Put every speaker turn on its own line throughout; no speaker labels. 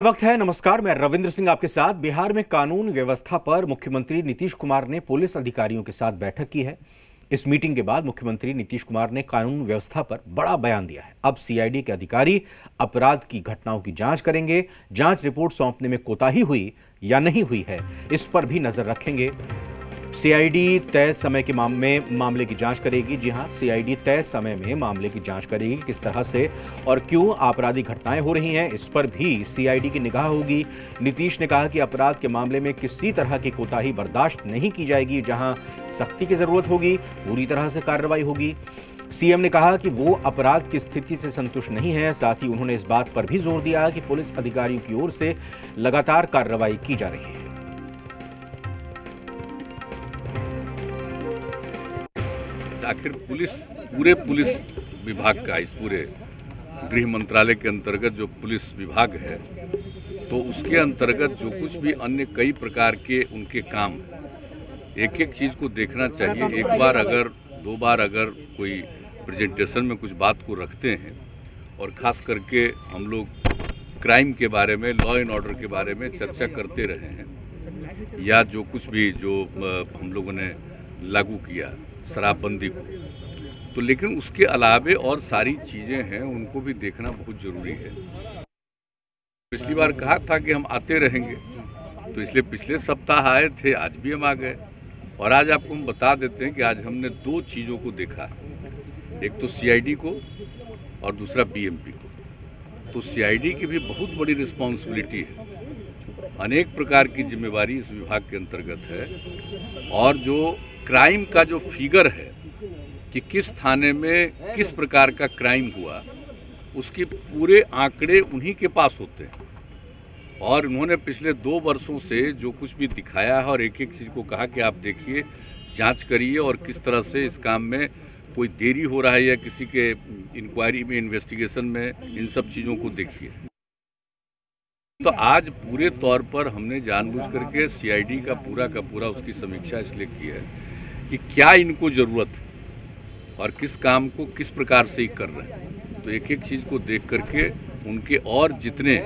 वक्त है। नमस्कार, मैं रविंद्र सिंह आपके साथ। बिहार में कानून व्यवस्था पर मुख्यमंत्री नीतीश कुमार ने पुलिस अधिकारियों के साथ बैठक की है। इस मीटिंग के बाद मुख्यमंत्री नीतीश कुमार ने कानून व्यवस्था पर बड़ा बयान दिया है। अब सीआईडी के अधिकारी अपराध की घटनाओं की जांच करेंगे। जांच रिपोर्ट सौंपने में कोताही हुई या नहीं हुई है, इस पर भी नजर रखेंगे। सीआईडी तय समय के मामले की जांच करेगी। जी हां, सीआईडी तय समय में मामले की जांच करेगी। किस तरह से और क्यों आपराधिक घटनाएं हो रही हैं, इस पर भी सीआईडी की निगाह होगी। नीतीश ने कहा कि अपराध के मामले में किसी तरह की कोताही बर्दाश्त नहीं की जाएगी। जहां सख्ती की जरूरत होगी, पूरी तरह से कार्रवाई होगी। सीएम ने कहा कि वो अपराध की स्थिति से संतुष्ट नहीं है। साथ ही उन्होंने इस बात पर भी जोर दिया कि पुलिस अधिकारियों की ओर से लगातार कार्रवाई की जा रही है।
आखिर पूरे पुलिस विभाग का, इस पूरे गृह मंत्रालय के अंतर्गत जो पुलिस विभाग है, तो उसके अंतर्गत जो कुछ भी अन्य कई प्रकार के उनके काम हैं, एक एक चीज़ को देखना चाहिए। एक बार अगर दो बार अगर कोई प्रेजेंटेशन में कुछ बात को रखते हैं, और ख़ास करके हम लोग क्राइम के बारे में, लॉ एंड ऑर्डर के बारे में चर्चा करते रहे हैं, या जो कुछ भी जो हम लोगों ने लागू किया शराबबंदी को, तो लेकिन उसके अलावे और सारी चीज़ें हैं, उनको भी देखना बहुत ज़रूरी है। पिछली बार कहा था कि हम आते रहेंगे, तो इसलिए पिछले सप्ताह आए थे, आज भी हम आ गए। और आज आपको हम बता देते हैं कि आज हमने दो चीज़ों को देखा है, एक तो सीआईडी को और दूसरा बीएमपी को। तो सीआईडी की भी बहुत बड़ी रिस्पॉन्सिबिलिटी है, अनेक प्रकार की जिम्मेवारी इस विभाग के अंतर्गत है। और जो क्राइम का जो फिगर है कि किस थाने में किस प्रकार का क्राइम हुआ, उसके पूरे आंकड़े उन्हीं के पास होते हैं। और उन्होंने पिछले 2 वर्षों से जो कुछ भी दिखाया है और एक एक चीज़ को कहा कि आप देखिए, जांच करिए, और किस तरह से इस काम में कोई देरी हो रहा है या किसी के इंक्वायरी में, इन्वेस्टिगेशन में, इन सब चीज़ों को देखिए। तो आज पूरे तौर पर हमने जानबूझ करके सीआईडी का पूरा उसकी समीक्षा इसलिए की है कि क्या इनको ज़रूरत है और किस काम को किस प्रकार से ही कर रहे हैं। तो एक एक चीज़ को देख करके उनके और जितने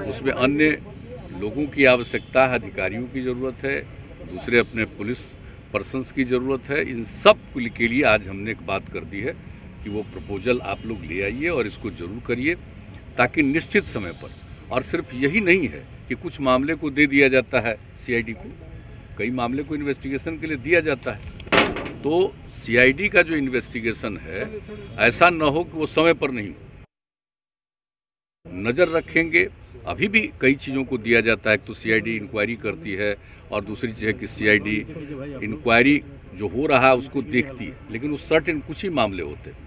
उसमें अन्य लोगों की आवश्यकता है, अधिकारियों की ज़रूरत है, दूसरे अपने पुलिस पर्सन्स की ज़रूरत है, इन सब के लिए आज हमने एक बात कर दी है कि वो प्रपोजल आप लोग ले आइए और इसको ज़रूर करिए, ताकि निश्चित समय पर, और सिर्फ यही नहीं है कि कुछ मामले को दे दिया जाता है सीआईडी को, कई मामले को इन्वेस्टिगेशन के लिए दिया जाता है। तो सीआईडी का जो इन्वेस्टिगेशन है, ऐसा न हो कि वो समय पर नहीं हो। नज़र रखेंगे। अभी भी कई चीज़ों को दिया जाता है, तो सीआईडी इंक्वायरी करती है, और दूसरी चीज़ है कि सीआईडी इंक्वायरी जो हो रहा है उसको देखती है, लेकिन वो सर्टेन कुछ ही मामले होते हैं।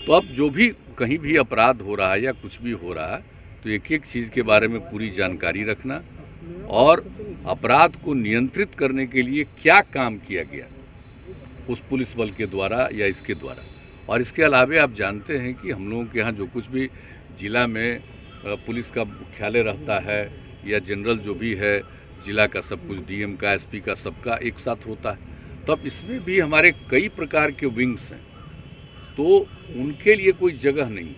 तो अब जो भी कहीं भी अपराध हो रहा है या कुछ भी हो रहा है, तो एक एक चीज़ के बारे में पूरी जानकारी रखना, और अपराध को नियंत्रित करने के लिए क्या काम किया गया उस पुलिस बल के द्वारा या इसके द्वारा। और इसके अलावा आप जानते हैं कि हम लोगों के यहाँ जो कुछ भी जिला में पुलिस का मुख्यालय रहता है, या जनरल जो भी है जिला का, सब कुछ डीएम का, एसपी का, सबका एक साथ होता है। तब इसमें भी हमारे कई प्रकार के विंग्स हैं, तो उनके लिए कोई जगह नहीं।